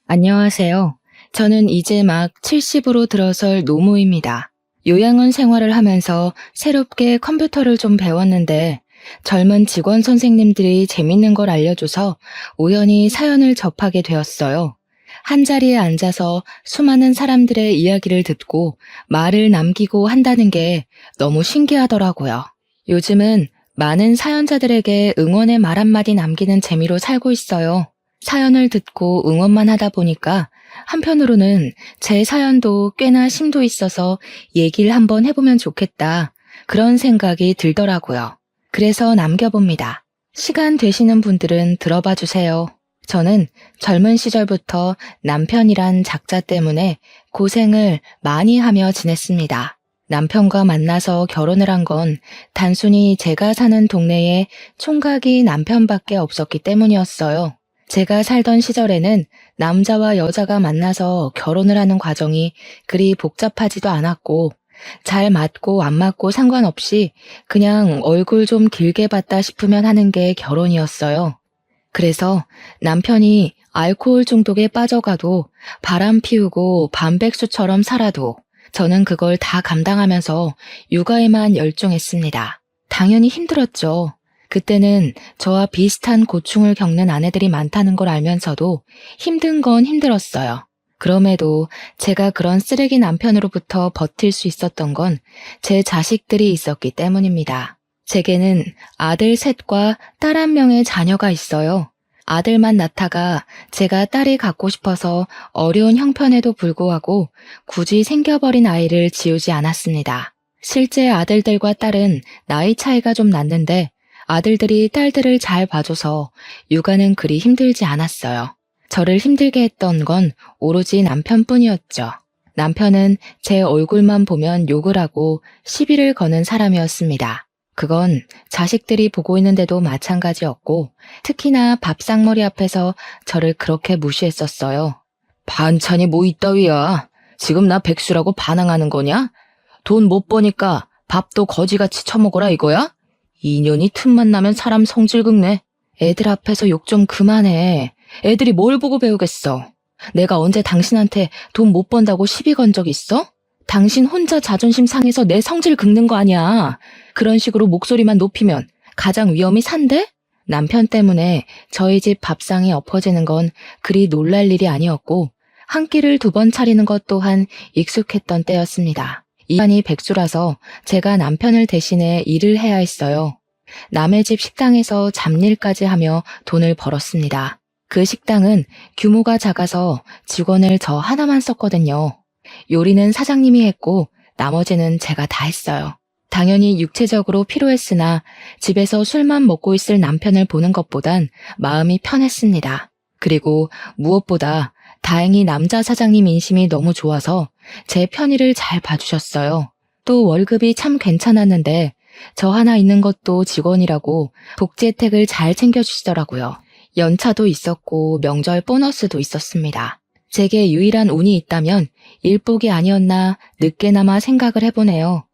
안녕하세요. 저는 이제 막 70으로 들어설 노무입니다. 요양원 생활을 하면서 새롭게 컴퓨터를 좀 배웠는데 젊은 직원 선생님들이 재밌는 걸 알려줘서 우연히 사연을 접하게 되었어요. 한 자리에 앉아서 수많은 사람들의 이야기를 듣고 말을 남기고 한다는 게 너무 신기하더라고요. 요즘은 많은 사연자들에게 응원의 말 한마디 남기는 재미로 살고 있어요. 사연을 듣고 응원만 하다 보니까 한편으로는 제 사연도 꽤나 심도 있어서 얘기를 한번 해보면 좋겠다. 그런 생각이 들더라고요. 그래서 남겨봅니다. 시간 되시는 분들은 들어봐 주세요. 저는 젊은 시절부터 남편이란 작자 때문에 고생을 많이 하며 지냈습니다. 남편과 만나서 결혼을 한 건 단순히 제가 사는 동네에 총각이 남편밖에 없었기 때문이었어요. 제가 살던 시절에는 남자와 여자가 만나서 결혼을 하는 과정이 그리 복잡하지도 않았고, 잘 맞고 안 맞고 상관없이 그냥 얼굴 좀 길게 봤다 싶으면 하는 게 결혼이었어요. 그래서 남편이 알코올 중독에 빠져가도 바람 피우고 반백수처럼 살아도 저는 그걸 다 감당하면서 육아에만 열중했습니다. 당연히 힘들었죠. 그때는 저와 비슷한 고충을 겪는 아내들이 많다는 걸 알면서도 힘든 건 힘들었어요. 그럼에도 제가 그런 쓰레기 남편으로부터 버틸 수 있었던 건 제 자식들이 있었기 때문입니다. 제게는 아들 셋과 딸 한 명의 자녀가 있어요. 아들만 낳다가 제가 딸이 갖고 싶어서 어려운 형편에도 불구하고 굳이 생겨버린 아이를 지우지 않았습니다. 실제 아들들과 딸은 나이 차이가 좀 났는데 아들들이 딸들을 잘 봐줘서 육아는 그리 힘들지 않았어요. 저를 힘들게 했던 건 오로지 남편뿐이었죠. 남편은 제 얼굴만 보면 욕을 하고 시비를 거는 사람이었습니다. 그건 자식들이 보고 있는데도 마찬가지였고 특히나 밥상머리 앞에서 저를 그렇게 무시했었어요. 반찬이 뭐 이따위야. 지금 나 백수라고 반항하는 거냐? 돈 못 버니까 밥도 거지같이 처먹어라 이거야? 인연이 틈만 나면 사람 성질 긁네. 애들 앞에서 욕 좀 그만해. 애들이 뭘 보고 배우겠어. 내가 언제 당신한테 돈 못 번다고 시비 건 적 있어? 당신 혼자 자존심 상해서 내 성질 긁는 거 아니야. 그런 식으로 목소리만 높이면 가장 위험이 산대? 남편 때문에 저희 집 밥상이 엎어지는 건 그리 놀랄 일이 아니었고 한 끼를 2번 차리는 것 또한 익숙했던 때였습니다. 이반이 백수라서 제가 남편을 대신해 일을 해야 했어요. 남의 집 식당에서 잡일까지 하며 돈을 벌었습니다. 그 식당은 규모가 작아서 직원을 저 하나만 썼거든요. 요리는 사장님이 했고 나머지는 제가 다 했어요. 당연히 육체적으로 피로했으나 집에서 술만 먹고 있을 남편을 보는 것보단 마음이 편했습니다. 그리고 무엇보다 다행히 남자 사장님 인심이 너무 좋아서 제 편의를 잘 봐주셨어요. 또 월급이 참 괜찮았는데 저 하나 있는 것도 직원이라고 복지 혜택을 잘 챙겨주시더라고요. 연차도 있었고 명절 보너스도 있었습니다. 제게 유일한 운이 있다면 일복이 아니었나 늦게나마 생각을 해보네요.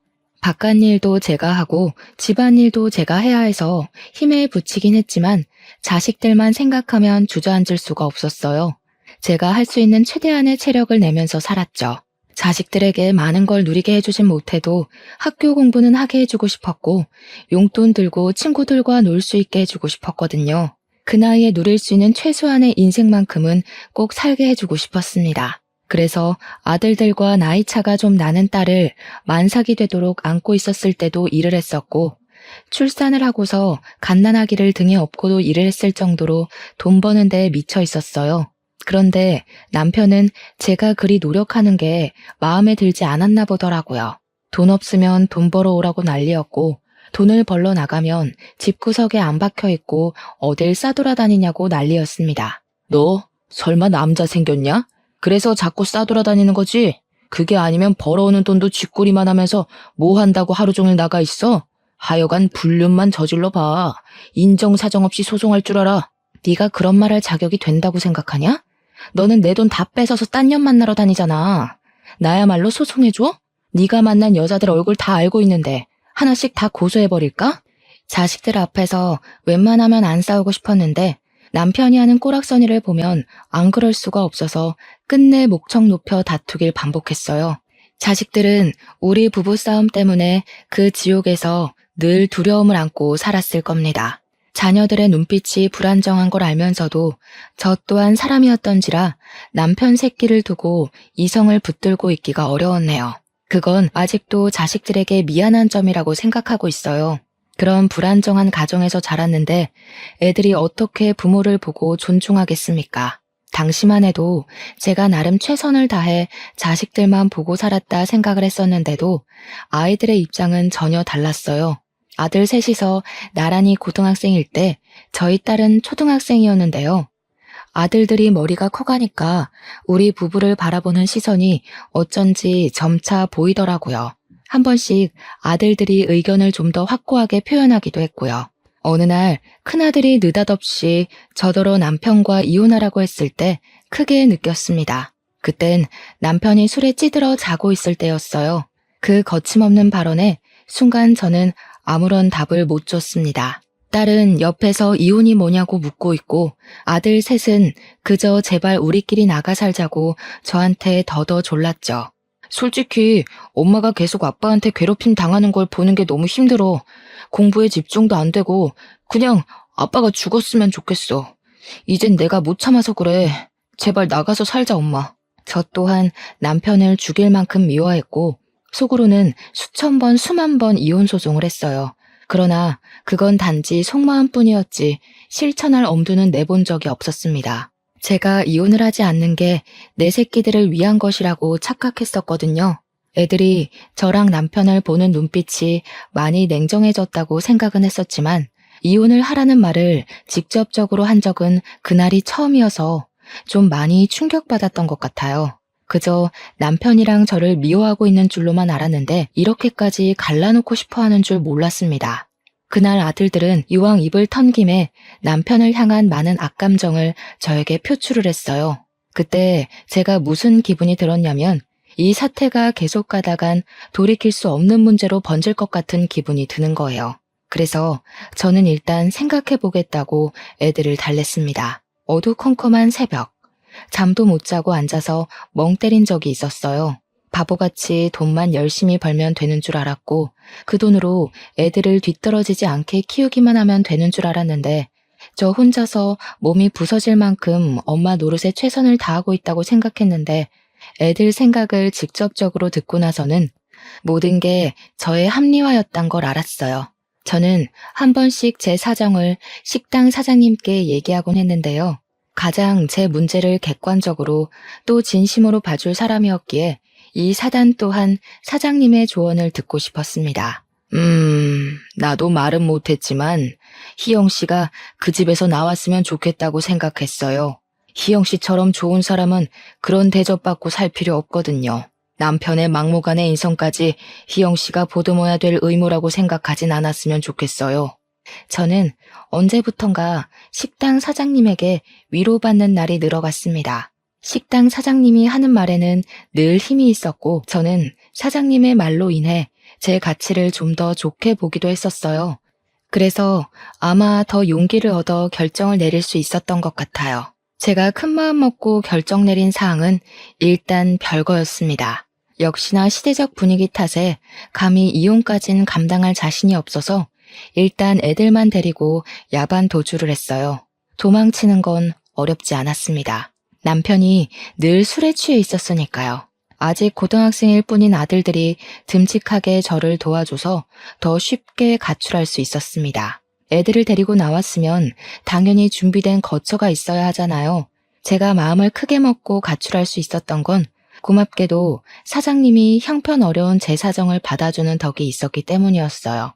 바깥 일도 제가 하고 집안일도 제가 해야 해서 힘에 부치긴 했지만 자식들만 생각하면 주저앉을 수가 없었어요. 제가 할 수 있는 최대한의 체력을 내면서 살았죠. 자식들에게 많은 걸 누리게 해주진 못해도 학교 공부는 하게 해주고 싶었고 용돈 들고 친구들과 놀 수 있게 해주고 싶었거든요. 그 나이에 누릴 수 있는 최소한의 인생만큼은 꼭 살게 해주고 싶었습니다. 그래서 아들들과 나이 차가 좀 나는 딸을 만삭이 되도록 안고 있었을 때도 일을 했었고 출산을 하고서 갓난아기를 등에 업고도 일을 했을 정도로 돈 버는 데에 미쳐 있었어요. 그런데 남편은 제가 그리 노력하는 게 마음에 들지 않았나 보더라고요. 돈 없으면 돈 벌어 오라고 난리였고 돈을 벌러 나가면 집구석에 안 박혀 있고 어딜 싸돌아다니냐고 난리였습니다. 너 설마 남자 생겼냐? 그래서 자꾸 싸돌아다니는 거지? 그게 아니면 벌어오는 돈도 쥐꼬리만 하면서 뭐 한다고 하루 종일 나가 있어? 하여간 불륜만 저질러 봐. 인정사정 없이 소송할 줄 알아. 네가 그런 말 할 자격이 된다고 생각하냐? 너는 내 돈 다 뺏어서 딴 년 만나러 다니잖아. 나야말로 소송해줘? 네가 만난 여자들 얼굴 다 알고 있는데 하나씩 다 고소해버릴까? 자식들 앞에서 웬만하면 안 싸우고 싶었는데 남편이 하는 꼬락서니를 보면 안 그럴 수가 없어서 끝내 목청 높여 다투길 반복했어요. 자식들은 우리 부부싸움 때문에 그 지옥에서 늘 두려움을 안고 살았을 겁니다. 자녀들의 눈빛이 불안정한 걸 알면서도 저 또한 사람이었던지라 남편 새끼를 두고 이성을 붙들고 있기가 어려웠네요. 그건 아직도 자식들에게 미안한 점이라고 생각하고 있어요. 그런 불안정한 가정에서 자랐는데 애들이 어떻게 부모를 보고 존중하겠습니까? 당시만 해도 제가 나름 최선을 다해 자식들만 보고 살았다 생각을 했었는데도 아이들의 입장은 전혀 달랐어요. 아들 셋이서 나란히 고등학생일 때 저희 딸은 초등학생이었는데요. 아들들이 머리가 커가니까 우리 부부를 바라보는 시선이 어쩐지 점차 보이더라고요. 한 번씩 아들들이 의견을 좀 더 확고하게 표현하기도 했고요. 어느 날 큰아들이 느닷없이 저더러 남편과 이혼하라고 했을 때 크게 느꼈습니다. 그땐 남편이 술에 찌들어 자고 있을 때였어요. 그 거침없는 발언에 순간 저는 아무런 답을 못 줬습니다. 딸은 옆에서 이혼이 뭐냐고 묻고 있고 아들 셋은 그저 제발 우리끼리 나가 살자고 저한테 더더 졸랐죠. 솔직히 엄마가 계속 아빠한테 괴롭힘 당하는 걸 보는 게 너무 힘들어. 공부에 집중도 안 되고 그냥 아빠가 죽었으면 좋겠어. 이젠 내가 못 참아서 그래. 제발 나가서 살자, 엄마. 저 또한 남편을 죽일 만큼 미워했고 속으로는 수천 번, 수만 번 이혼 소송을 했어요. 그러나 그건 단지 속마음뿐이었지 실천할 엄두는 내본 적이 없었습니다. 제가 이혼을 하지 않는 게 내 새끼들을 위한 것이라고 착각했었거든요. 애들이 저랑 남편을 보는 눈빛이 많이 냉정해졌다고 생각은 했었지만 이혼을 하라는 말을 직접적으로 한 적은 그날이 처음이어서 좀 많이 충격받았던 것 같아요. 그저 남편이랑 저를 미워하고 있는 줄로만 알았는데 이렇게까지 갈라놓고 싶어하는 줄 몰랐습니다. 그날 아들들은 이왕 입을 턴 김에 남편을 향한 많은 악감정을 저에게 표출을 했어요. 그때 제가 무슨 기분이 들었냐면 이 사태가 계속 가다간 돌이킬 수 없는 문제로 번질 것 같은 기분이 드는 거예요. 그래서 저는 일단 생각해보겠다고 애들을 달랬습니다. 어두컴컴한 새벽. 잠도 못 자고 앉아서 멍 때린 적이 있었어요. 바보같이 돈만 열심히 벌면 되는 줄 알았고 그 돈으로 애들을 뒤떨어지지 않게 키우기만 하면 되는 줄 알았는데 저 혼자서 몸이 부서질 만큼 엄마 노릇에 최선을 다하고 있다고 생각했는데 애들 생각을 직접적으로 듣고 나서는 모든 게 저의 합리화였단 걸 알았어요. 저는 한 번씩 제 사정을 식당 사장님께 얘기하곤 했는데요. 가장 제 문제를 객관적으로 또 진심으로 봐줄 사람이었기에 이 사단 또한 사장님의 조언을 듣고 싶었습니다. 나도 말은 못했지만 희영 씨가 그 집에서 나왔으면 좋겠다고 생각했어요. 희영 씨처럼 좋은 사람은 그런 대접받고 살 필요 없거든요. 남편의 막무가내 인성까지 희영 씨가 보듬어야 될 의무라고 생각하진 않았으면 좋겠어요. 저는 언제부턴가 식당 사장님에게 위로받는 날이 늘어갔습니다. 식당 사장님이 하는 말에는 늘 힘이 있었고 저는 사장님의 말로 인해 제 가치를 좀 더 좋게 보기도 했었어요. 그래서 아마 더 용기를 얻어 결정을 내릴 수 있었던 것 같아요. 제가 큰 마음 먹고 결정 내린 사항은 일단 별거였습니다. 역시나 시대적 분위기 탓에 감히 이혼까진 감당할 자신이 없어서 일단 애들만 데리고 야반 도주를 했어요. 도망치는 건 어렵지 않았습니다. 남편이 늘 술에 취해 있었으니까요. 아직 고등학생일 뿐인 아들들이 듬직하게 저를 도와줘서 더 쉽게 가출할 수 있었습니다. 애들을 데리고 나왔으면 당연히 준비된 거처가 있어야 하잖아요. 제가 마음을 크게 먹고 가출할 수 있었던 건 고맙게도 사장님이 형편 어려운 제 사정을 받아주는 덕이 있었기 때문이었어요.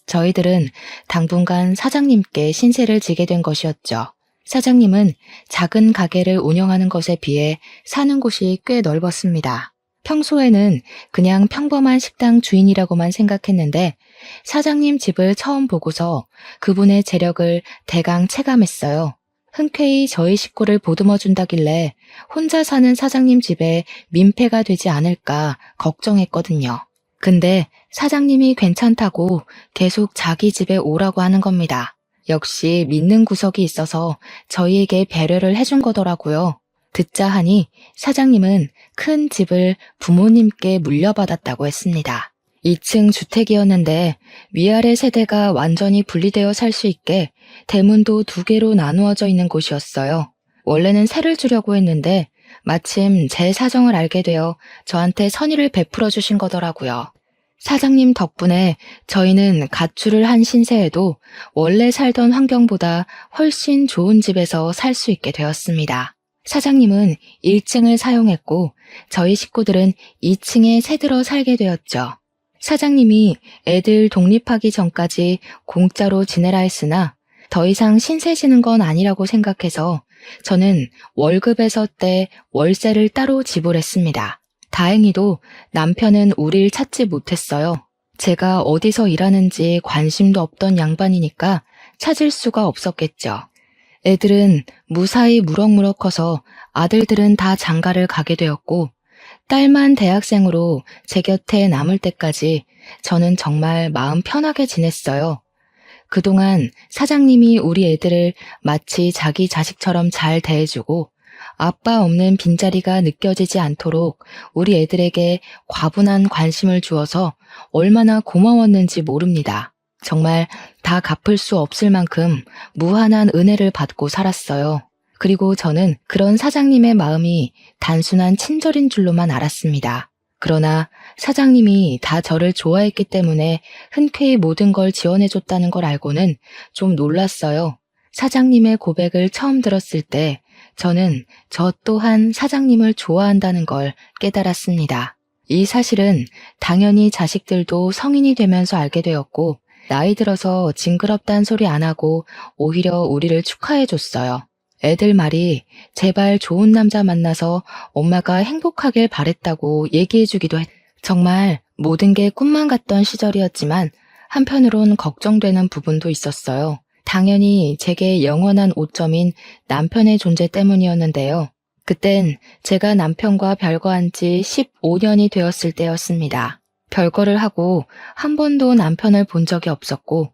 저희들은 당분간 사장님께 신세를 지게 된 것이었죠. 사장님은 작은 가게를 운영하는 것에 비해 사는 곳이 꽤 넓었습니다. 평소에는 그냥 평범한 식당 주인이라고만 생각했는데 사장님 집을 처음 보고서 그분의 재력을 대강 체감했어요. 흔쾌히 저희 식구를 보듬어준다길래 혼자 사는 사장님 집에 민폐가 되지 않을까 걱정했거든요. 근데 사장님이 괜찮다고 계속 자기 집에 오라고 하는 겁니다. 역시 믿는 구석이 있어서 저희에게 배려를 해준 거더라고요. 듣자 하니 사장님은 큰 집을 부모님께 물려받았다고 했습니다. 2층 주택이었는데 위아래 세대가 완전히 분리되어 살 수 있게 대문도 2개로 나누어져 있는 곳이었어요. 원래는 세를 주려고 했는데 마침 제 사정을 알게 되어 저한테 선의를 베풀어 주신 거더라고요. 사장님 덕분에 저희는 가출을 한 신세에도 원래 살던 환경보다 훨씬 좋은 집에서 살 수 있게 되었습니다. 사장님은 1층을 사용했고 저희 식구들은 2층에 새들어 살게 되었죠. 사장님이 애들 독립하기 전까지 공짜로 지내라 했으나 더 이상 신세지는 건 아니라고 생각해서 저는 월급에서 떼 월세를 따로 지불했습니다. 다행히도 남편은 우릴 찾지 못했어요. 제가 어디서 일하는지 관심도 없던 양반이니까 찾을 수가 없었겠죠. 애들은 무사히 무럭무럭 커서 아들들은 다 장가를 가게 되었고 딸만 대학생으로 제 곁에 남을 때까지 저는 정말 마음 편하게 지냈어요. 그동안 사장님이 우리 애들을 마치 자기 자식처럼 잘 대해주고 아빠 없는 빈자리가 느껴지지 않도록 우리 애들에게 과분한 관심을 주어서 얼마나 고마웠는지 모릅니다. 정말 다 갚을 수 없을 만큼 무한한 은혜를 받고 살았어요. 그리고 저는 그런 사장님의 마음이 단순한 친절인 줄로만 알았습니다. 그러나 사장님이 다 저를 좋아했기 때문에 흔쾌히 모든 걸 지원해줬다는 걸 알고는 좀 놀랐어요. 사장님의 고백을 처음 들었을 때 저는 저 또한 사장님을 좋아한다는 걸 깨달았습니다. 이 사실은 당연히 자식들도 성인이 되면서 알게 되었고 나이 들어서 징그럽단 소리 안 하고 오히려 우리를 축하해줬어요. 애들 말이 제발 좋은 남자 만나서 엄마가 행복하길 바랬다고 얘기해주기도 했. 정말 모든 게 꿈만 같던 시절이었지만 한편으론 걱정되는 부분도 있었어요. 당연히 제게 영원한 오점인 남편의 존재 때문이었는데요. 그땐 제가 남편과 별거한 지 15년이 되었을 때였습니다. 별거를 하고 한 번도 남편을 본 적이 없었고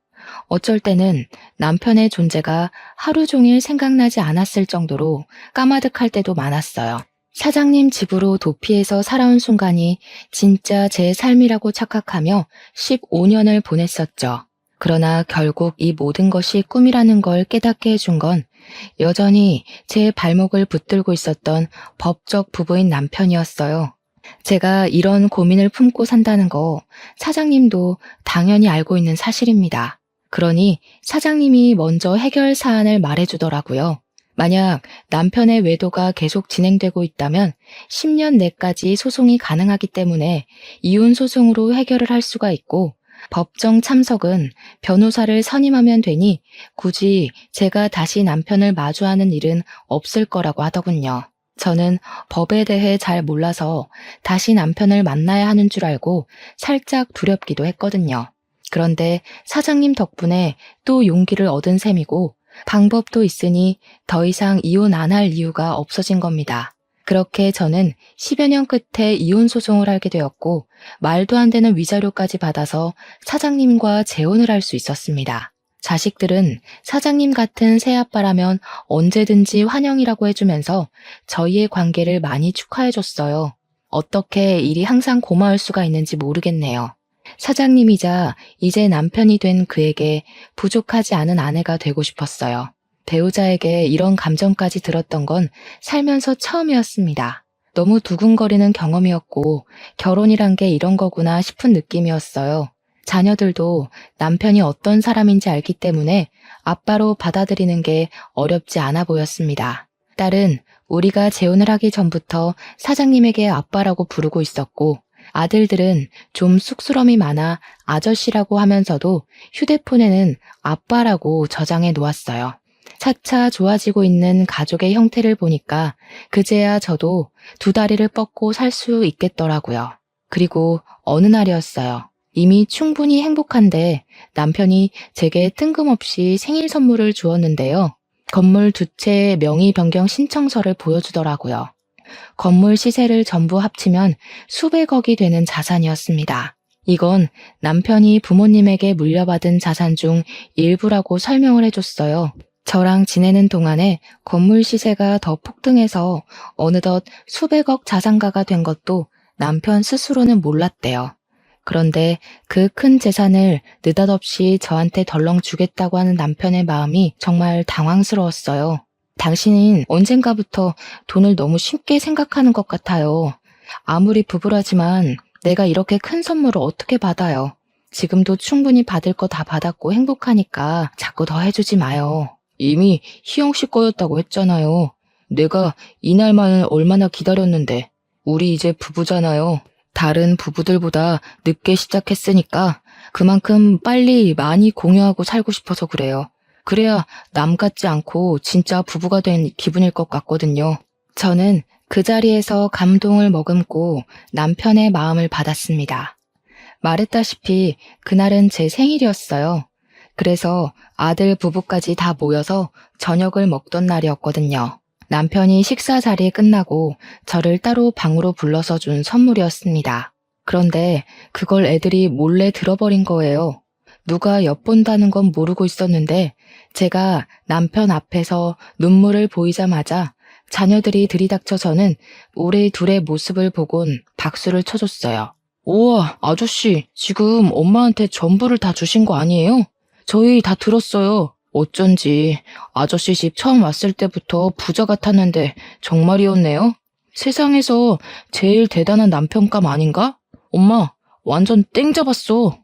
어쩔 때는 남편의 존재가 하루 종일 생각나지 않았을 정도로 까마득할 때도 많았어요. 사장님 집으로 도피해서 살아온 순간이 진짜 제 삶이라고 착각하며 15년을 보냈었죠. 그러나 결국 이 모든 것이 꿈이라는 걸 깨닫게 해준 건 여전히 제 발목을 붙들고 있었던 법적 부부인 남편이었어요. 제가 이런 고민을 품고 산다는 거 사장님도 당연히 알고 있는 사실입니다. 그러니 사장님이 먼저 해결 사안을 말해주더라고요. 만약 남편의 외도가 계속 진행되고 있다면 10년 내까지 소송이 가능하기 때문에 이혼 소송으로 해결을 할 수가 있고 법정 참석은 변호사를 선임하면 되니 굳이 제가 다시 남편을 마주하는 일은 없을 거라고 하더군요. 저는 법에 대해 잘 몰라서 다시 남편을 만나야 하는 줄 알고 살짝 두렵기도 했거든요. 그런데 사장님 덕분에 또 용기를 얻은 셈이고 방법도 있으니 더 이상 이혼 안 할 이유가 없어진 겁니다. 그렇게 저는 10여 년 끝에 이혼 소송을 하게 되었고 말도 안 되는 위자료까지 받아서 사장님과 재혼을 할 수 있었습니다. 자식들은 사장님 같은 새아빠라면 언제든지 환영이라고 해주면서 저희의 관계를 많이 축하해줬어요. 어떻게 일이 항상 고마울 수가 있는지 모르겠네요. 사장님이자 이제 남편이 된 그에게 부족하지 않은 아내가 되고 싶었어요. 배우자에게 이런 감정까지 들었던 건 살면서 처음이었습니다. 너무 두근거리는 경험이었고 결혼이란 게 이런 거구나 싶은 느낌이었어요. 자녀들도 남편이 어떤 사람인지 알기 때문에 아빠로 받아들이는 게 어렵지 않아 보였습니다. 딸은 우리가 재혼을 하기 전부터 사장님에게 아빠라고 부르고 있었고 아들들은 좀 쑥스러움이 많아 아저씨라고 하면서도 휴대폰에는 아빠라고 저장해 놓았어요. 차차 좋아지고 있는 가족의 형태를 보니까 그제야 저도 두 다리를 뻗고 살 수 있겠더라고요. 그리고 어느 날이었어요. 이미 충분히 행복한데 남편이 제게 뜬금없이 생일 선물을 주었는데요. 건물 2채의 명의 변경 신청서를 보여주더라고요. 건물 시세를 전부 합치면 수백억이 되는 자산이었습니다. 이건 남편이 부모님에게 물려받은 자산 중 일부라고 설명을 해줬어요. 저랑 지내는 동안에 건물 시세가 더 폭등해서 어느덧 수백억 자산가가 된 것도 남편 스스로는 몰랐대요. 그런데 그 큰 재산을 느닷없이 저한테 덜렁 주겠다고 하는 남편의 마음이 정말 당황스러웠어요. 당신은 언젠가부터 돈을 너무 쉽게 생각하는 것 같아요. 아무리 부부라지만 내가 이렇게 큰 선물을 어떻게 받아요? 지금도 충분히 받을 거 다 받았고 행복하니까 자꾸 더 해주지 마요. 이미 희영 씨 거였다고 했잖아요. 내가 이날만을 얼마나 기다렸는데. 우리 이제 부부잖아요. 다른 부부들보다 늦게 시작했으니까 그만큼 빨리 많이 공유하고 살고 싶어서 그래요. 그래야 남 같지 않고 진짜 부부가 된 기분일 것 같거든요. 저는 그 자리에서 감동을 머금고 남편의 마음을 받았습니다. 말했다시피 그날은 제 생일이었어요. 그래서 아들 부부까지 다 모여서 저녁을 먹던 날이었거든요. 남편이 식사 자리에 끝나고 저를 따로 방으로 불러서 준 선물이었습니다. 그런데 그걸 애들이 몰래 들어버린 거예요. 누가 엿본다는 건 모르고 있었는데 제가 남편 앞에서 눈물을 보이자마자 자녀들이 들이닥쳐서는 우리 둘의 모습을 보곤 박수를 쳐줬어요. 우와, 아저씨, 지금 엄마한테 전부를 다 주신 거 아니에요? 저희 다 들었어요. 어쩐지 아저씨 집 처음 왔을 때부터 부자 같았는데 정말이었네요. 세상에서 제일 대단한 남편감 아닌가? 엄마, 완전 땡 잡았어.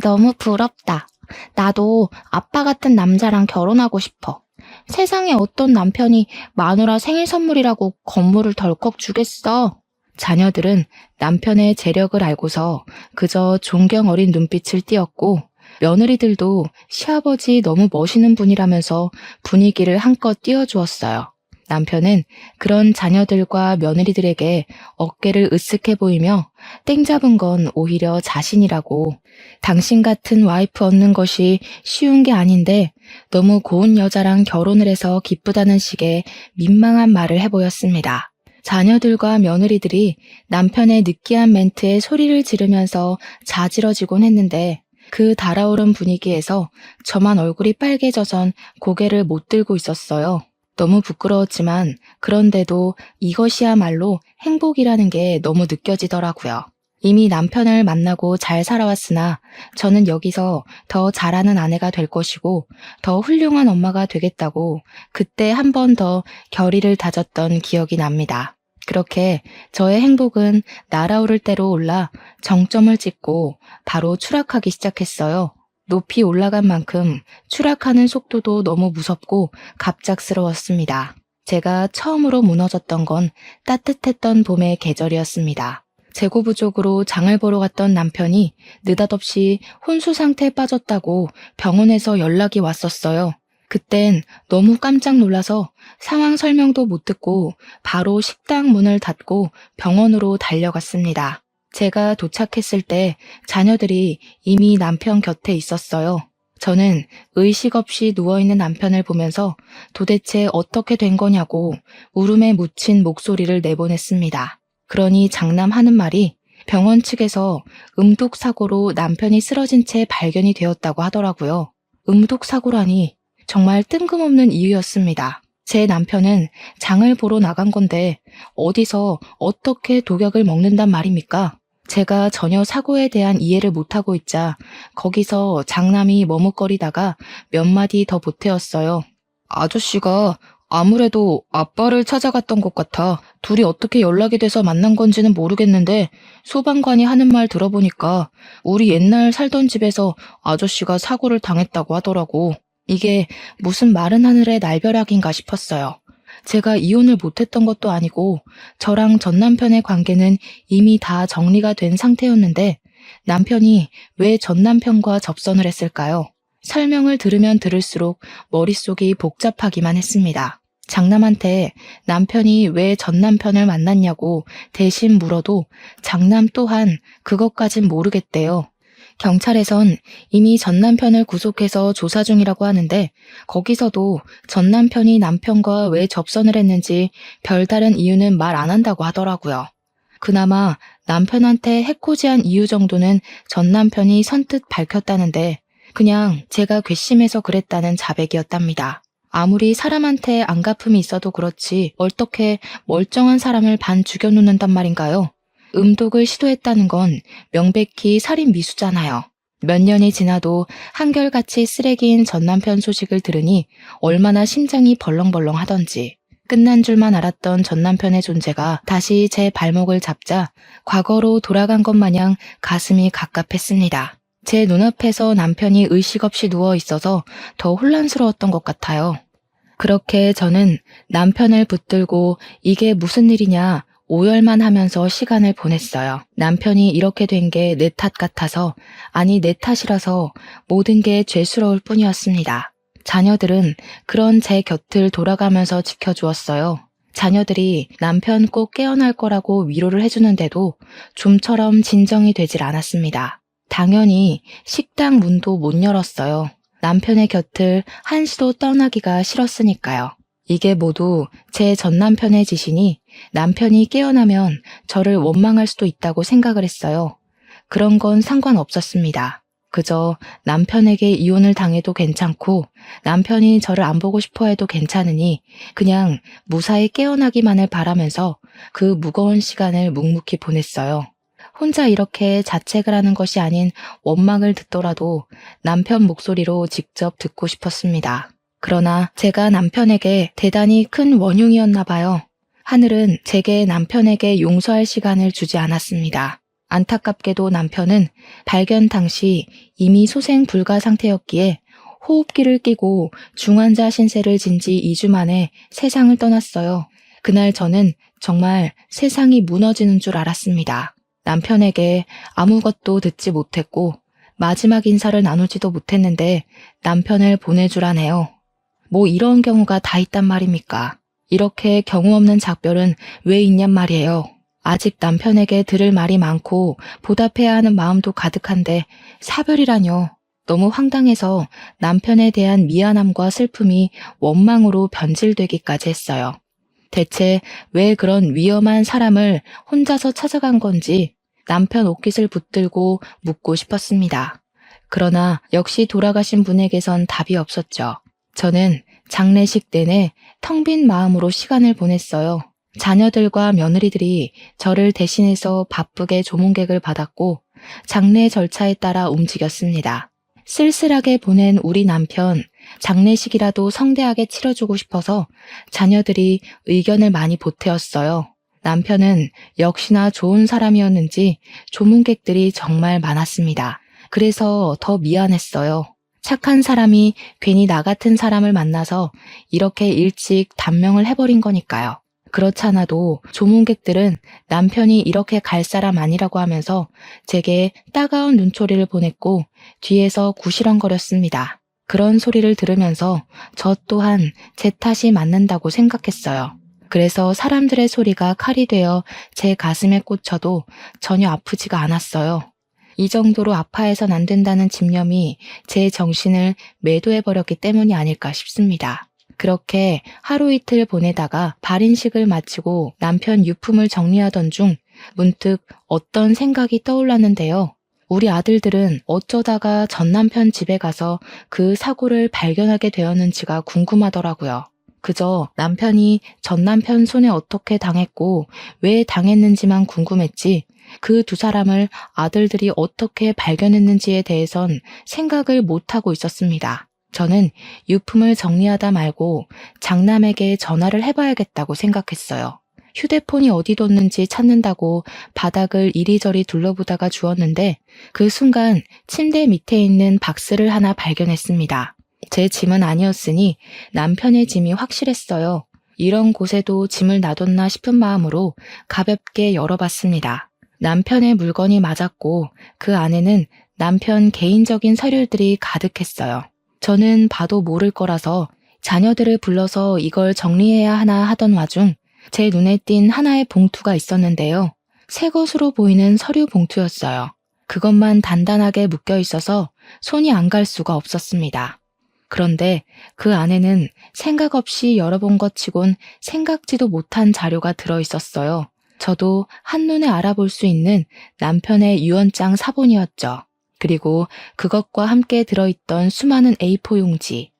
너무 부럽다. 나도 아빠 같은 남자랑 결혼하고 싶어. 세상에 어떤 남편이 마누라 생일 선물이라고 건물을 덜컥 주겠어. 자녀들은 남편의 재력을 알고서 그저 존경 어린 눈빛을 띄었고 며느리들도 시아버지 너무 멋있는 분이라면서 분위기를 한껏 띄워주었어요. 남편은 그런 자녀들과 며느리들에게 어깨를 으쓱해 보이며 땡 잡은 건 오히려 자신이라고, 당신 같은 와이프 얻는 것이 쉬운 게 아닌데 너무 고운 여자랑 결혼을 해서 기쁘다는 식의 민망한 말을 해보였습니다. 자녀들과 며느리들이 남편의 느끼한 멘트에 소리를 지르면서 자지러지곤 했는데 그 달아오른 분위기에서 저만 얼굴이 빨개져선 고개를 못 들고 있었어요. 너무 부끄러웠지만 그런데도 이것이야말로 행복이라는 게 너무 느껴지더라고요. 이미 남편을 만나고 잘 살아왔으나 저는 여기서 더 잘하는 아내가 될 것이고 더 훌륭한 엄마가 되겠다고 그때 한 번 더 결의를 다졌던 기억이 납니다. 그렇게 저의 행복은 날아오를 대로 올라 정점을 찍고 바로 추락하기 시작했어요. 높이 올라간 만큼 추락하는 속도도 너무 무섭고 갑작스러웠습니다. 제가 처음으로 무너졌던 건 따뜻했던 봄의 계절이었습니다. 재고 부족으로 장을 보러 갔던 남편이 느닷없이 혼수 상태에 빠졌다고 병원에서 연락이 왔었어요. 그땐 너무 깜짝 놀라서 상황 설명도 못 듣고 바로 식당 문을 닫고 병원으로 달려갔습니다. 제가 도착했을 때 자녀들이 이미 남편 곁에 있었어요. 저는 의식 없이 누워있는 남편을 보면서 도대체 어떻게 된 거냐고 울음에 묻힌 목소리를 내보냈습니다. 그러니 장남하는 말이 병원 측에서 음독사고로 남편이 쓰러진 채 발견이 되었다고 하더라고요. 음독사고라니 정말 뜬금없는 이유였습니다. 제 남편은 장을 보러 나간 건데 어디서 어떻게 독약을 먹는단 말입니까? 제가 전혀 사고에 대한 이해를 못하고 있자 거기서 장남이 머뭇거리다가 몇 마디 더 보태었어요. 아저씨가 아무래도 아빠를 찾아갔던 것 같아. 둘이 어떻게 연락이 돼서 만난 건지는 모르겠는데 소방관이 하는 말 들어보니까 우리 옛날 살던 집에서 아저씨가 사고를 당했다고 하더라고. 이게 무슨 마른 하늘의 날벼락인가 싶었어요. 제가 이혼을 못했던 것도 아니고 저랑 전 남편의 관계는 이미 다 정리가 된 상태였는데 남편이 왜 전 남편과 접선을 했을까요? 설명을 들으면 들을수록 머릿속이 복잡하기만 했습니다. 장남한테 남편이 왜 전 남편을 만났냐고 대신 물어도 장남 또한 그것까진 모르겠대요. 경찰에선 이미 전 남편을 구속해서 조사 중이라고 하는데 거기서도 전 남편이 남편과 왜 접선을 했는지 별다른 이유는 말 안 한다고 하더라고요. 그나마 남편한테 해코지한 이유 정도는 전 남편이 선뜻 밝혔다는데 그냥 제가 괘씸해서 그랬다는 자백이었답니다. 아무리 사람한테 안갚음이 있어도 그렇지 어떻게 멀쩡한 사람을 반 죽여놓는단 말인가요? 음독을 시도했다는 건 명백히 살인 미수잖아요. 몇 년이 지나도 한결같이 쓰레기인 전 남편 소식을 들으니 얼마나 심장이 벌렁벌렁 하던지. 끝난 줄만 알았던 전 남편의 존재가 다시 제 발목을 잡자 과거로 돌아간 것 마냥 가슴이 갑갑했습니다. 제 눈앞에서 남편이 의식 없이 누워 있어서 더 혼란스러웠던 것 같아요. 그렇게 저는 남편을 붙들고 이게 무슨 일이냐 오열만 하면서 시간을 보냈어요. 남편이 이렇게 된 게 내 탓 같아서, 아니 내 탓이라서 모든 게 죄스러울 뿐이었습니다. 자녀들은 그런 제 곁을 돌아가면서 지켜주었어요. 자녀들이 남편 꼭 깨어날 거라고 위로를 해주는데도 좀처럼 진정이 되질 않았습니다. 당연히 식당 문도 못 열었어요. 남편의 곁을 한시도 떠나기가 싫었으니까요. 이게 모두 제 전 남편의 짓이니 남편이 깨어나면 저를 원망할 수도 있다고 생각을 했어요. 그런 건 상관없었습니다. 그저 남편에게 이혼을 당해도 괜찮고 남편이 저를 안 보고 싶어 해도 괜찮으니 그냥 무사히 깨어나기만을 바라면서 그 무거운 시간을 묵묵히 보냈어요. 혼자 이렇게 자책을 하는 것이 아닌 원망을 듣더라도 남편 목소리로 직접 듣고 싶었습니다. 그러나 제가 남편에게 대단히 큰 원흉이었나 봐요. 하늘은 제게 남편에게 용서할 시간을 주지 않았습니다. 안타깝게도 남편은 발견 당시 이미 소생 불가 상태였기에 호흡기를 끼고 중환자 신세를 진 지 2주 만에 세상을 떠났어요. 그날 저는 정말 세상이 무너지는 줄 알았습니다. 남편에게 아무것도 듣지 못했고 마지막 인사를 나누지도 못했는데 남편을 보내주라네요. 뭐 이런 경우가 다 있단 말입니까? 이렇게 경우 없는 작별은 왜 있냔 말이에요. 아직 남편에게 들을 말이 많고 보답해야 하는 마음도 가득한데 사별이라뇨. 너무 황당해서 남편에 대한 미안함과 슬픔이 원망으로 변질되기까지 했어요. 대체 왜 그런 위험한 사람을 혼자서 찾아간 건지 남편 옷깃을 붙들고 묻고 싶었습니다. 그러나 역시 돌아가신 분에게선 답이 없었죠. 저는 장례식 내내 텅 빈 마음으로 시간을 보냈어요. 자녀들과 며느리들이 저를 대신해서 바쁘게 조문객을 받았고 장례 절차에 따라 움직였습니다. 쓸쓸하게 보낸 우리 남편, 장례식이라도 성대하게 치러주고 싶어서 자녀들이 의견을 많이 보태었어요. 남편은 역시나 좋은 사람이었는지 조문객들이 정말 많았습니다. 그래서 더 미안했어요. 착한 사람이 괜히 나 같은 사람을 만나서 이렇게 일찍 단명을 해버린 거니까요. 그렇잖아도 조문객들은 남편이 이렇게 갈 사람 아니라고 하면서 제게 따가운 눈초리를 보냈고 뒤에서 구시렁거렸습니다. 그런 소리를 들으면서 저 또한 제 탓이 맞는다고 생각했어요. 그래서 사람들의 소리가 칼이 되어 제 가슴에 꽂혀도 전혀 아프지가 않았어요. 이 정도로 아파해선 안 된다는 집념이 제 정신을 매도해버렸기 때문이 아닐까 싶습니다. 그렇게 하루 이틀 보내다가 발인식을 마치고 남편 유품을 정리하던 중 문득 어떤 생각이 떠올랐는데요. 우리 아들들은 어쩌다가 전 남편 집에 가서 그 사고를 발견하게 되었는지가 궁금하더라고요. 그저 남편이 전 남편 손에 어떻게 당했고 왜 당했는지만 궁금했지 그 두 사람을 아들들이 어떻게 발견했는지에 대해선 생각을 못하고 있었습니다. 저는 유품을 정리하다 말고 장남에게 전화를 해봐야겠다고 생각했어요. 휴대폰이 어디 뒀는지 찾는다고 바닥을 이리저리 둘러보다가 주웠는데 그 순간 침대 밑에 있는 박스를 하나 발견했습니다. 제 짐은 아니었으니 남편의 짐이 확실했어요. 이런 곳에도 짐을 놔뒀나 싶은 마음으로 가볍게 열어봤습니다. 남편의 물건이 맞았고 그 안에는 남편 개인적인 서류들이 가득했어요. 저는 봐도 모를 거라서 자녀들을 불러서 이걸 정리해야 하나 하던 와중 제 눈에 띈 하나의 봉투가 있었는데요. 새 것으로 보이는 서류 봉투였어요. 그것만 단단하게 묶여 있어서 손이 안 갈 수가 없었습니다. 그런데 그 안에는 생각 없이 열어본 것 치곤 생각지도 못한 자료가 들어있었어요. 저도 한눈에 알아볼 수 있는 남편의 유언장 사본이었죠. 그리고 그것과 함께 들어있던 수많은 A4 용지.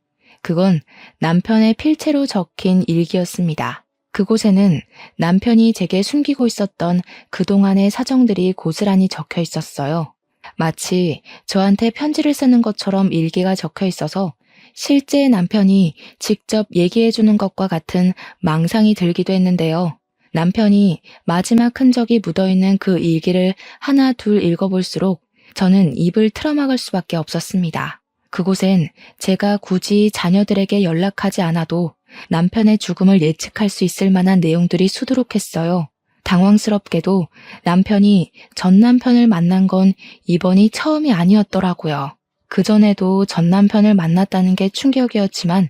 그건 남편의 필체로 적힌 일기였습니다. 그곳에는 남편이 제게 숨기고 있었던 그동안의 사정들이 고스란히 적혀 있었어요. 마치 저한테 편지를 쓰는 것처럼 일기가 적혀 있어서 실제 남편이 직접 얘기해주는 것과 같은 망상이 들기도 했는데요. 남편이 마지막 흔적이 묻어있는 그 일기를 하나 둘 읽어볼수록 저는 입을 틀어막을 수밖에 없었습니다. 그곳엔 제가 굳이 자녀들에게 연락하지 않아도 남편의 죽음을 예측할 수 있을 만한 내용들이 수두룩했어요. 당황스럽게도 남편이 전 남편을 만난 건 이번이 처음이 아니었더라고요. 그전에도 전 남편을 만났다는 게 충격이었지만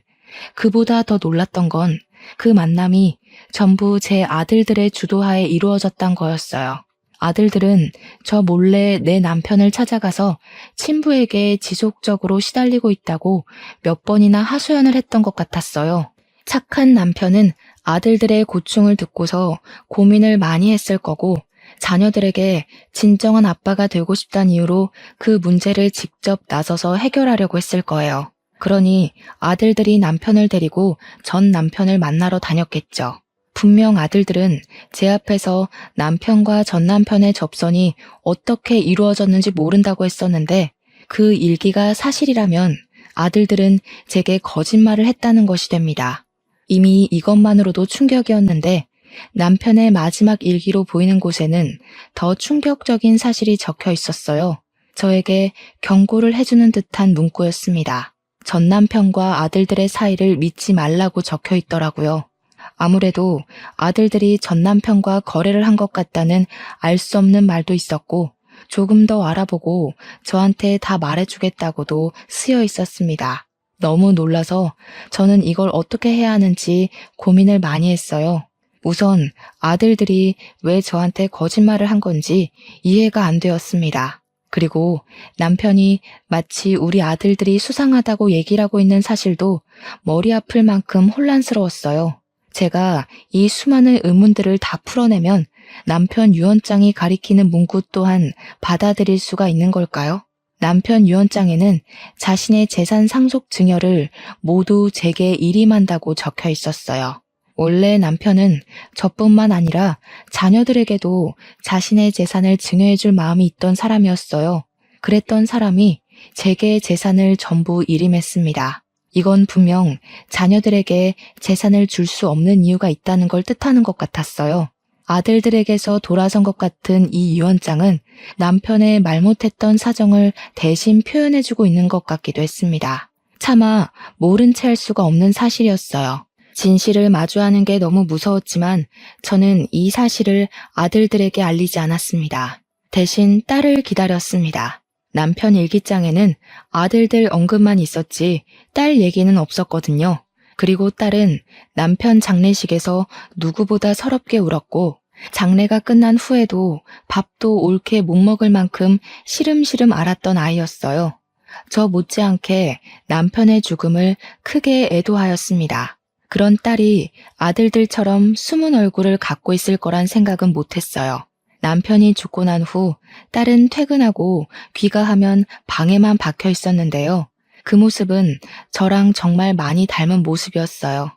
그보다 더 놀랐던 건 그 만남이 전부 제 아들들의 주도하에 이루어졌던 거였어요. 아들들은 저 몰래 내 남편을 찾아가서 친부에게 지속적으로 시달리고 있다고 몇 번이나 하소연을 했던 것 같았어요. 착한 남편은 아들들의 고충을 듣고서 고민을 많이 했을 거고 자녀들에게 진정한 아빠가 되고 싶다는 이유로 그 문제를 직접 나서서 해결하려고 했을 거예요. 그러니 아들들이 남편을 데리고 전 남편을 만나러 다녔겠죠. 분명 아들들은 제 앞에서 남편과 전 남편의 접선이 어떻게 이루어졌는지 모른다고 했었는데 그 일기가 사실이라면 아들들은 제게 거짓말을 했다는 것이 됩니다. 이미 이것만으로도 충격이었는데 남편의 마지막 일기로 보이는 곳에는 더 충격적인 사실이 적혀 있었어요. 저에게 경고를 해주는 듯한 문구였습니다. 전 남편과 아들들의 사이를 믿지 말라고 적혀 있더라고요. 아무래도 아들들이 전 남편과 거래를 한 것 같다는 알 수 없는 말도 있었고 조금 더 알아보고 저한테 다 말해주겠다고도 쓰여 있었습니다. 너무 놀라서 저는 이걸 어떻게 해야 하는지 고민을 많이 했어요. 우선 아들들이 왜 저한테 거짓말을 한 건지 이해가 안 되었습니다. 그리고 남편이 마치 우리 아들들이 수상하다고 얘기를 하고 있는 사실도 머리 아플 만큼 혼란스러웠어요. 제가 이 수많은 의문들을 다 풀어내면 남편 유언장이 가리키는 문구 또한 받아들일 수가 있는 걸까요? 남편 유언장에는 자신의 재산 상속 증여를 모두 제게 일임한다고 적혀 있었어요. 원래 남편은 저뿐만 아니라 자녀들에게도 자신의 재산을 증여해줄 마음이 있던 사람이었어요. 그랬던 사람이 제게 재산을 전부 일임했습니다. 이건 분명 자녀들에게 재산을 줄 수 없는 이유가 있다는 걸 뜻하는 것 같았어요. 아들들에게서 돌아선 것 같은 이 유언장은 남편의 말 못했던 사정을 대신 표현해주고 있는 것 같기도 했습니다. 차마 모른 채 할 수가 없는 사실이었어요. 진실을 마주하는 게 너무 무서웠지만 저는 이 사실을 아들들에게 알리지 않았습니다. 대신 딸을 기다렸습니다. 남편 일기장에는 아들들 언급만 있었지 딸 얘기는 없었거든요. 그리고 딸은 남편 장례식에서 누구보다 서럽게 울었고 장례가 끝난 후에도 밥도 옳게 못 먹을 만큼 시름시름 앓았던 아이였어요. 저 못지않게 남편의 죽음을 크게 애도하였습니다. 그런 딸이 아들들처럼 숨은 얼굴을 갖고 있을 거란 생각은 못했어요. 남편이 죽고 난 후 딸은 퇴근하고 귀가하면 방에만 박혀 있었는데요. 그 모습은 저랑 정말 많이 닮은 모습이었어요.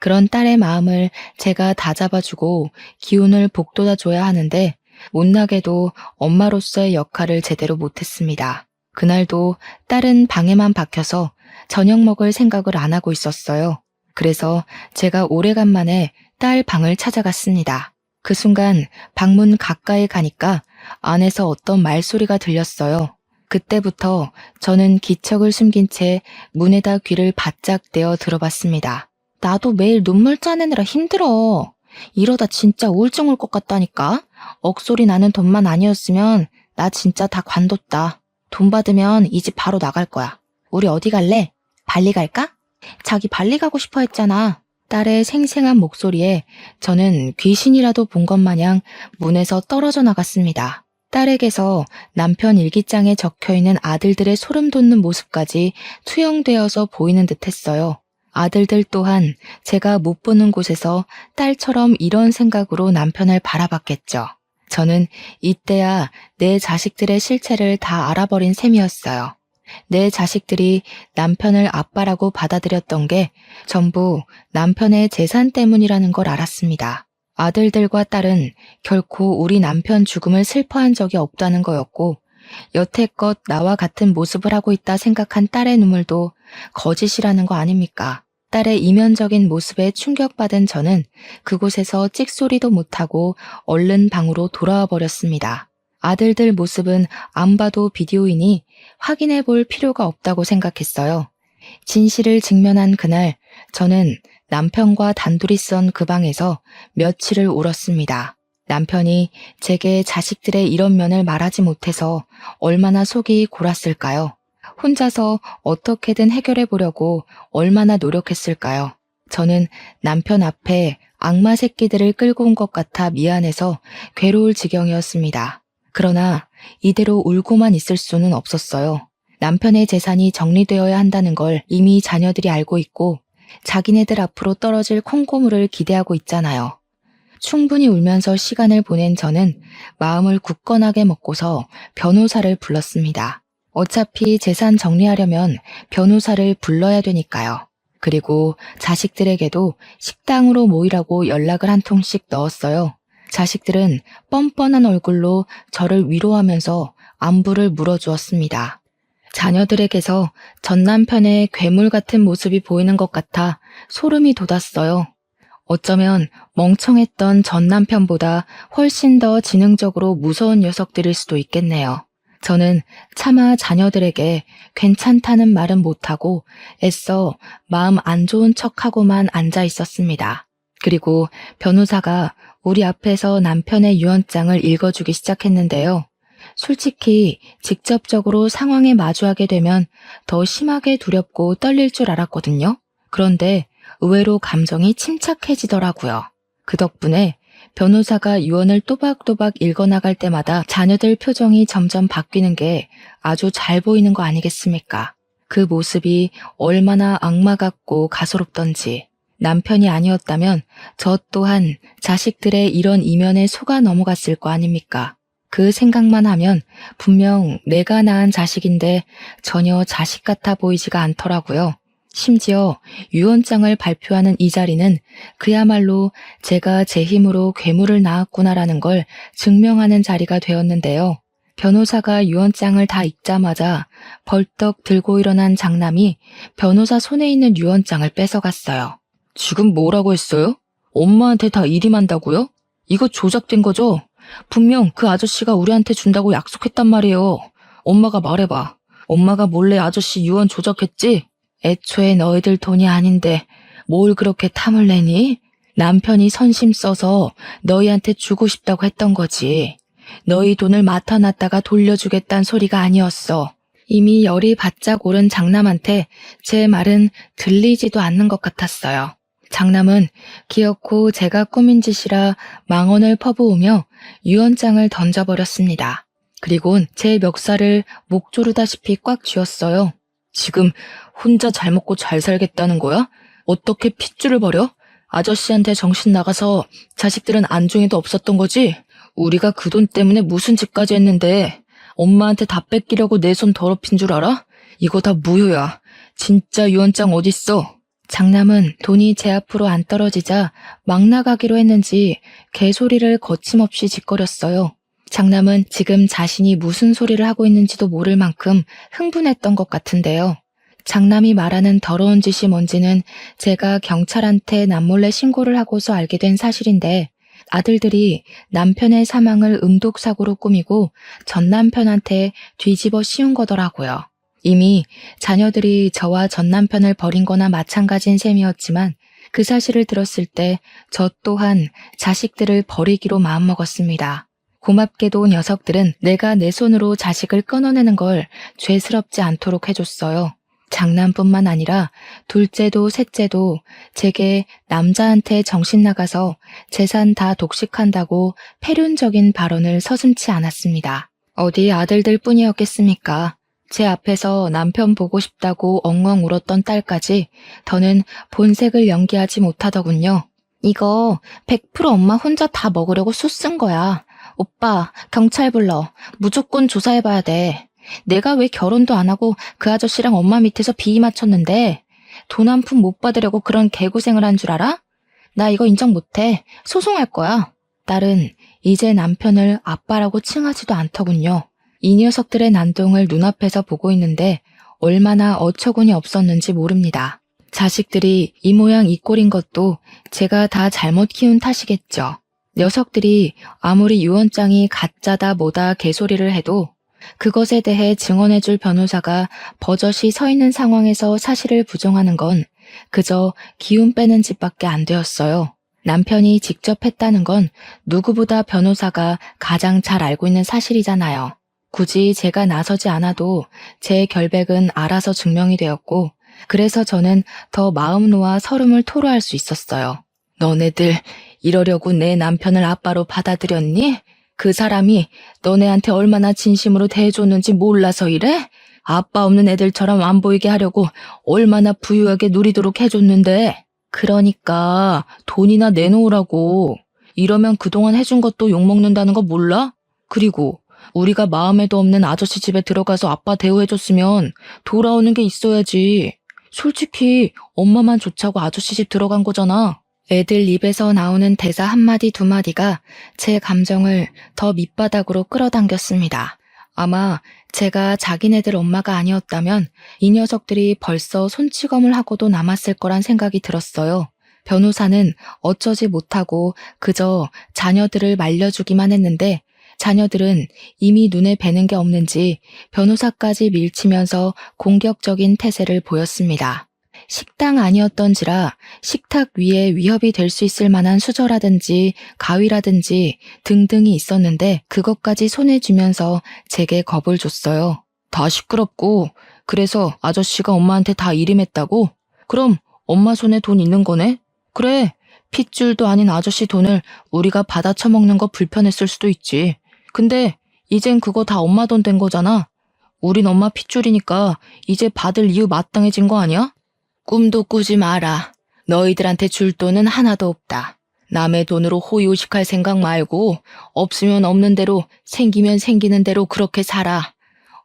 그런 딸의 마음을 제가 다잡아주고 기운을 북돋아줘야 하는데 못나게도 엄마로서의 역할을 제대로 못했습니다. 그날도 딸은 방에만 박혀서 저녁 먹을 생각을 안 하고 있었어요. 그래서 제가 오래간만에 딸 방을 찾아갔습니다. 그 순간 방문 가까이 가니까 안에서 어떤 말소리가 들렸어요. 그때부터 저는 기척을 숨긴 채 문에다 귀를 바짝 대어 들어봤습니다. 나도 매일 눈물 짜내느라 힘들어. 이러다 진짜 우울증 올 것 같다니까. 억소리 나는 돈만 아니었으면 나 진짜 다 관뒀다. 돈 받으면 이 집 바로 나갈 거야. 우리 어디 갈래? 발리 갈까? 자기 발리 가고 싶어 했잖아. 딸의 생생한 목소리에 저는 귀신이라도 본 것 마냥 문에서 떨어져 나갔습니다. 딸에게서 남편 일기장에 적혀있는 아들들의 소름 돋는 모습까지 투영되어서 보이는 듯 했어요. 아들들 또한 제가 못 보는 곳에서 딸처럼 이런 생각으로 남편을 바라봤겠죠. 저는 이때야 내 자식들의 실체를 다 알아버린 셈이었어요. 내 자식들이 남편을 아빠라고 받아들였던 게 전부 남편의 재산 때문이라는 걸 알았습니다. 아들들과 딸은 결코 우리 남편 죽음을 슬퍼한 적이 없다는 거였고, 여태껏 나와 같은 모습을 하고 있다 생각한 딸의 눈물도 거짓이라는 거 아닙니까? 딸의 이면적인 모습에 충격받은 저는 그곳에서 찍소리도 못하고 얼른 방으로 돌아와 버렸습니다. 아들들 모습은 안 봐도 비디오이니 확인해 볼 필요가 없다고 생각했어요. 진실을 직면한 그날 저는 남편과 단둘이 썬 그 방에서 며칠을 울었습니다. 남편이 제게 자식들의 이런 면을 말하지 못해서 얼마나 속이 골았을까요? 혼자서 어떻게든 해결해 보려고 얼마나 노력했을까요? 저는 남편 앞에 악마 새끼들을 끌고 온 것 같아 미안해서 괴로울 지경이었습니다. 그러나 이대로 울고만 있을 수는 없었어요. 남편의 재산이 정리되어야 한다는 걸 이미 자녀들이 알고 있고 자기네들 앞으로 떨어질 콩고물을 기대하고 있잖아요. 충분히 울면서 시간을 보낸 저는 마음을 굳건하게 먹고서 변호사를 불렀습니다. 어차피 재산 정리하려면 변호사를 불러야 되니까요. 그리고 자식들에게도 식당으로 모이라고 연락을 한 통씩 넣었어요. 자식들은 뻔뻔한 얼굴로 저를 위로하면서 안부를 물어주었습니다. 자녀들에게서 전 남편의 괴물 같은 모습이 보이는 것 같아 소름이 돋았어요. 어쩌면 멍청했던 전 남편보다 훨씬 더 지능적으로 무서운 녀석들일 수도 있겠네요. 저는 차마 자녀들에게 괜찮다는 말은 못하고 애써 마음 안 좋은 척하고만 앉아 있었습니다. 그리고 변호사가 우리 앞에서 남편의 유언장을 읽어주기 시작했는데요. 솔직히 직접적으로 상황에 마주하게 되면 더 심하게 두렵고 떨릴 줄 알았거든요. 그런데 의외로 감정이 침착해지더라고요. 그 덕분에 변호사가 유언을 또박또박 읽어나갈 때마다 자녀들 표정이 점점 바뀌는 게 아주 잘 보이는 거 아니겠습니까? 그 모습이 얼마나 악마 같고 가소롭던지. 남편이 아니었다면 저 또한 자식들의 이런 이면에 속아 넘어갔을 거 아닙니까? 그 생각만 하면 분명 내가 낳은 자식인데 전혀 자식 같아 보이지가 않더라고요. 심지어 유언장을 발표하는 이 자리는 그야말로 제가 제 힘으로 괴물을 낳았구나라는 걸 증명하는 자리가 되었는데요. 변호사가 유언장을 다 읽자마자 벌떡 들고 일어난 장남이 변호사 손에 있는 유언장을 뺏어갔어요. 지금 뭐라고 했어요? 엄마한테 다 일임한다고요? 이거 조작된 거죠? 분명 그 아저씨가 우리한테 준다고 약속했단 말이에요. 엄마가 말해봐. 엄마가 몰래 아저씨 유언 조작했지? 애초에 너희들 돈이 아닌데 뭘 그렇게 탐을 내니? 남편이 선심 써서 너희한테 주고 싶다고 했던 거지. 너희 돈을 맡아놨다가 돌려주겠다는 소리가 아니었어. 이미 열이 바짝 오른 장남한테 제 말은 들리지도 않는 것 같았어요. 장남은 기어코 제가 꾸민 짓이라 망언을 퍼부으며 유언장을 던져버렸습니다. 그리곤 제 멱살을 목 조르다시피 꽉 쥐었어요. 지금 혼자 잘 먹고 잘 살겠다는 거야? 어떻게 핏줄을 버려? 아저씨한테 정신 나가서 자식들은 안중에도 없었던 거지? 우리가 그 돈 때문에 무슨 짓까지 했는데 엄마한테 다 뺏기려고 내 손 더럽힌 줄 알아? 이거 다 무효야. 진짜 유언장 어딨어? 장남은 돈이 제 앞으로 안 떨어지자 막 나가기로 했는지 개소리를 거침없이 짓거렸어요. 장남은 지금 자신이 무슨 소리를 하고 있는지도 모를 만큼 흥분했던 것 같은데요. 장남이 말하는 더러운 짓이 뭔지는 제가 경찰한테 남몰래 신고를 하고서 알게 된 사실인데 아들들이 남편의 사망을 음독사고로 꾸미고 전 남편한테 뒤집어 씌운 거더라고요. 이미 자녀들이 저와 전 남편을 버린 거나 마찬가지인 셈이었지만 그 사실을 들었을 때 저 또한 자식들을 버리기로 마음먹었습니다. 고맙게도 녀석들은 내가 내 손으로 자식을 끊어내는 걸 죄스럽지 않도록 해줬어요. 장남뿐만 아니라 둘째도 셋째도 제게 남자한테 정신 나가서 재산 다 독식한다고 패륜적인 발언을 서슴지 않았습니다. 어디 아들들 뿐이었겠습니까? 제 앞에서 남편 보고 싶다고 엉엉 울었던 딸까지 더는 본색을 연기하지 못하더군요. 이거 100% 엄마 혼자 다 먹으려고 수 쓴 거야. 오빠, 경찰 불러. 무조건 조사해봐야 돼. 내가 왜 결혼도 안 하고 그 아저씨랑 엄마 밑에서 비위 맞췄는데 돈 한 푼 못 받으려고 그런 개고생을 한 줄 알아? 나 이거 인정 못해. 소송할 거야. 딸은 이제 남편을 아빠라고 칭하지도 않더군요. 이 녀석들의 난동을 눈앞에서 보고 있는데 얼마나 어처구니 없었는지 모릅니다. 자식들이 이 모양 이 꼴인 것도 제가 다 잘못 키운 탓이겠죠. 녀석들이 아무리 유언장이 가짜다 뭐다 개소리를 해도 그것에 대해 증언해줄 변호사가 버젓이 서 있는 상황에서 사실을 부정하는 건 그저 기운 빼는 짓밖에 안 되었어요. 남편이 직접 했다는 건 누구보다 변호사가 가장 잘 알고 있는 사실이잖아요. 굳이 제가 나서지 않아도 제 결백은 알아서 증명이 되었고 그래서 저는 더 마음 놓아 서름을 토로할 수 있었어요. 너네들 이러려고 내 남편을 아빠로 받아들였니? 그 사람이 너네한테 얼마나 진심으로 대해줬는지 몰라서 이래? 아빠 없는 애들처럼 안 보이게 하려고 얼마나 부유하게 누리도록 해줬는데. 그러니까 돈이나 내놓으라고. 이러면 그동안 해준 것도 욕먹는다는 거 몰라? 그리고 우리가 마음에도 없는 아저씨 집에 들어가서 아빠 대우해줬으면 돌아오는 게 있어야지. 솔직히 엄마만 좋자고 아저씨 집 들어간 거잖아. 애들 입에서 나오는 대사 한마디 두 마디가 제 감정을 더 밑바닥으로 끌어당겼습니다. 아마 제가 자기네들 엄마가 아니었다면 이 녀석들이 벌써 손찌검을 하고도 남았을 거란 생각이 들었어요. 변호사는 어쩌지 못하고 그저 자녀들을 말려주기만 했는데 자녀들은 이미 눈에 뵈는 게 없는지 변호사까지 밀치면서 공격적인 태세를 보였습니다. 식당 아니었던지라 식탁 위에 위협이 될 수 있을 만한 수저라든지 가위라든지 등등이 있었는데 그것까지 손에 쥐면서 제게 겁을 줬어요. 다 시끄럽고 그래서 아저씨가 엄마한테 다 일임했다고? 그럼 엄마 손에 돈 있는 거네? 그래, 핏줄도 아닌 아저씨 돈을 우리가 받아 처먹는 거 불편했을 수도 있지. 근데 이젠 그거 다 엄마 돈 된 거잖아. 우린 엄마 핏줄이니까 이제 받을 이유 마땅해진 거 아니야? 꿈도 꾸지 마라. 너희들한테 줄 돈은 하나도 없다. 남의 돈으로 호의호식할 생각 말고 없으면 없는 대로 생기면 생기는 대로 그렇게 살아.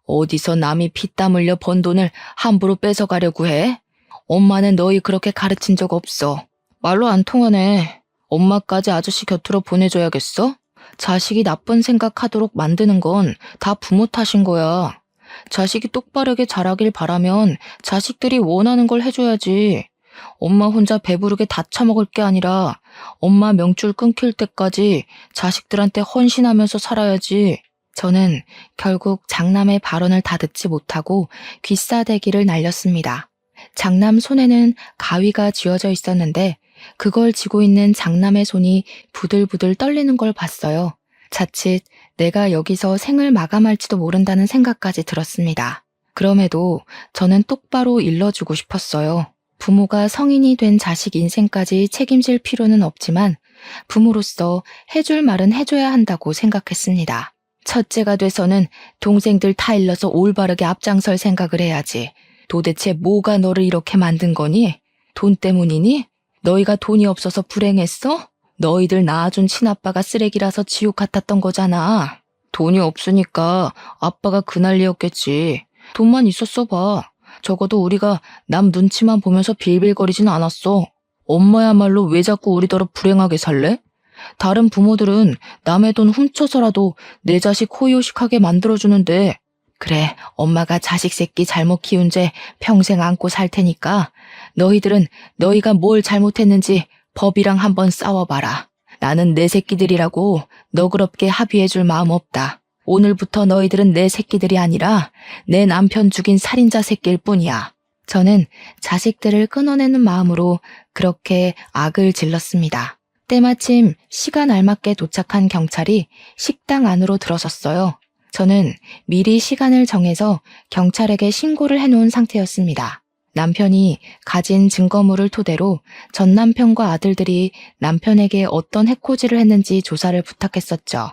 어디서 남이 피땀 흘려 번 돈을 함부로 뺏어가려고 해? 엄마는 너희 그렇게 가르친 적 없어. 말로 안 통하네. 엄마까지 아저씨 곁으로 보내줘야겠어? 자식이 나쁜 생각하도록 만드는 건 다 부모 탓인 거야. 자식이 똑바르게 자라길 바라면 자식들이 원하는 걸 해줘야지. 엄마 혼자 배부르게 다 처먹을 게 아니라 엄마 명줄 끊길 때까지 자식들한테 헌신하면서 살아야지. 저는 결국 장남의 발언을 다 듣지 못하고 귀싸대기를 날렸습니다. 장남 손에는 가위가 쥐어져 있었는데 그걸 쥐고 있는 장남의 손이 부들부들 떨리는 걸 봤어요. 자칫 내가 여기서 생을 마감할지도 모른다는 생각까지 들었습니다. 그럼에도 저는 똑바로 일러주고 싶었어요. 부모가 성인이 된 자식 인생까지 책임질 필요는 없지만 부모로서 해줄 말은 해줘야 한다고 생각했습니다. 첫째가 돼서는 동생들 다 일러서 올바르게 앞장설 생각을 해야지. 도대체 뭐가 너를 이렇게 만든 거니? 돈 때문이니? 너희가 돈이 없어서 불행했어? 너희들 낳아준 친아빠가 쓰레기라서 지옥 같았던 거잖아. 돈이 없으니까 아빠가 그 난리였겠지. 돈만 있었어 봐. 적어도 우리가 남 눈치만 보면서 빌빌거리진 않았어. 엄마야말로 왜 자꾸 우리더러 불행하게 살래? 다른 부모들은 남의 돈 훔쳐서라도 내 자식 호의호식하게 만들어주는데 그래, 엄마가 자식 새끼 잘못 키운 죄 평생 안고 살 테니까 너희들은 너희가 뭘 잘못했는지 법이랑 한번 싸워봐라. 나는 내 새끼들이라고 너그럽게 합의해줄 마음 없다. 오늘부터 너희들은 내 새끼들이 아니라 내 남편 죽인 살인자 새끼일 뿐이야. 저는 자식들을 끊어내는 마음으로 그렇게 악을 질렀습니다. 때마침 시간 알맞게 도착한 경찰이 식당 안으로 들어섰어요. 저는 미리 시간을 정해서 경찰에게 신고를 해놓은 상태였습니다. 남편이 가진 증거물을 토대로 전 남편과 아들들이 남편에게 어떤 해코지를 했는지 조사를 부탁했었죠.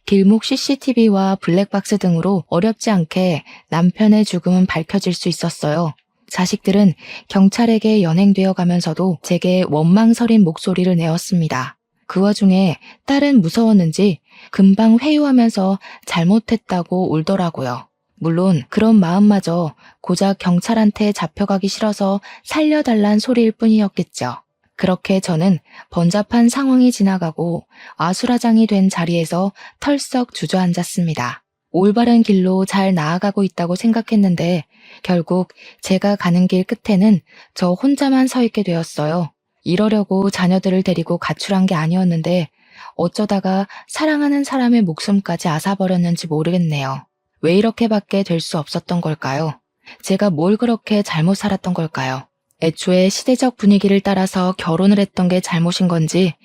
길목 CCTV와 블랙박스 등으로 어렵지 않게 남편의 죽음은 밝혀질 수 있었어요. 자식들은 경찰에게 연행되어 가면서도 제게 원망스러운 목소리를 내었습니다. 그 와중에 딸은 무서웠는지 금방 회유하면서 잘못했다고 울더라고요. 물론 그런 마음마저 고작 경찰한테 잡혀가기 싫어서 살려달란 소리일 뿐이었겠죠. 그렇게 저는 번잡한 상황이 지나가고 아수라장이 된 자리에서 털썩 주저앉았습니다. 올바른 길로 잘 나아가고 있다고 생각했는데 결국 제가 가는 길 끝에는 저 혼자만 서 있게 되었어요. 이러려고 자녀들을 데리고 가출한 게 아니었는데 어쩌다가 사랑하는 사람의 목숨까지 앗아버렸는지 모르겠네요. 왜 이렇게밖에 될 수 없었던 걸까요? 제가 뭘 그렇게 잘못 살았던 걸까요? 애초에 시대적 분위기를 따라서 결혼을 했던 게 잘못인 건지,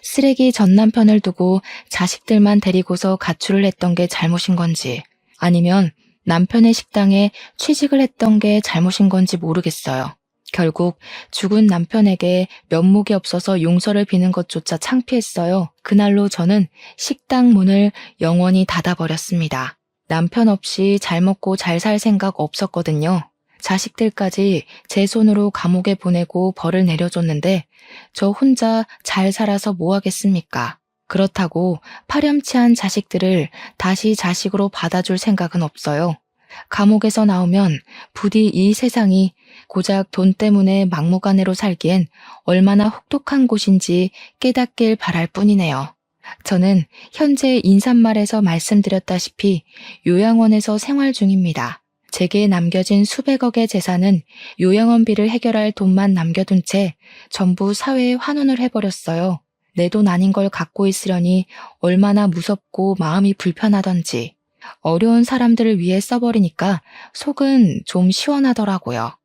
쓰레기 전 남편을 두고 자식들만 데리고서 가출을 했던 게 잘못인 건지, 아니면 남편의 식당에 취직을 했던 게 잘못인 건지 모르겠어요. 결국 죽은 남편에게 면목이 없어서 용서를 비는 것조차 창피했어요. 그날로 저는 식당 문을 영원히 닫아버렸습니다. 남편 없이 잘 먹고 잘 살 생각 없었거든요. 자식들까지 제 손으로 감옥에 보내고 벌을 내려줬는데 저 혼자 잘 살아서 뭐 하겠습니까? 그렇다고 파렴치한 자식들을 다시 자식으로 받아줄 생각은 없어요. 감옥에서 나오면 부디 이 세상이 고작 돈 때문에 막무가내로 살기엔 얼마나 혹독한 곳인지 깨닫길 바랄 뿐이네요. 저는 현재 인사말에서 말씀드렸다시피 요양원에서 생활 중입니다. 제게 남겨진 수백억의 재산은 요양원비를 해결할 돈만 남겨둔 채 전부 사회에 환원을 해버렸어요. 내 돈 아닌 걸 갖고 있으려니 얼마나 무섭고 마음이 불편하던지. 어려운 사람들을 위해 써버리니까 속은 좀 시원하더라고요.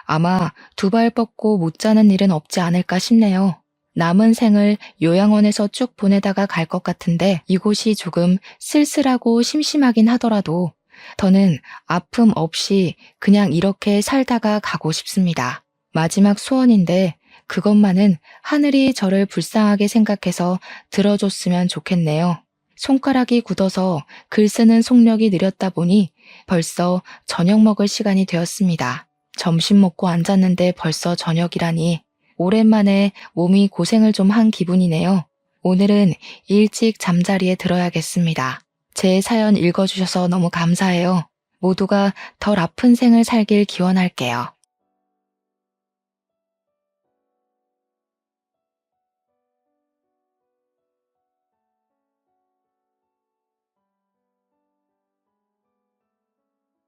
아마 두 발 뻗고 못 자는 일은 없지 않을까 싶네요. 남은 생을 요양원에서 쭉 보내다가 갈 것 같은데 이곳이 조금 쓸쓸하고 심심하긴 하더라도 더는 아픔 없이 그냥 이렇게 살다가 가고 싶습니다. 마지막 소원인데 그것만은 하늘이 저를 불쌍하게 생각해서 들어줬으면 좋겠네요. 손가락이 굳어서 글 쓰는 속력이 느렸다 보니 벌써 저녁 먹을 시간이 되었습니다. 점심 먹고 앉았는데 벌써 저녁이라니 오랜만에 몸이 고생을 좀 한 기분이네요. 오늘은 일찍 잠자리에 들어야겠습니다. 제 사연 읽어주셔서 너무 감사해요. 모두가 덜 아픈 생을 살길 기원할게요.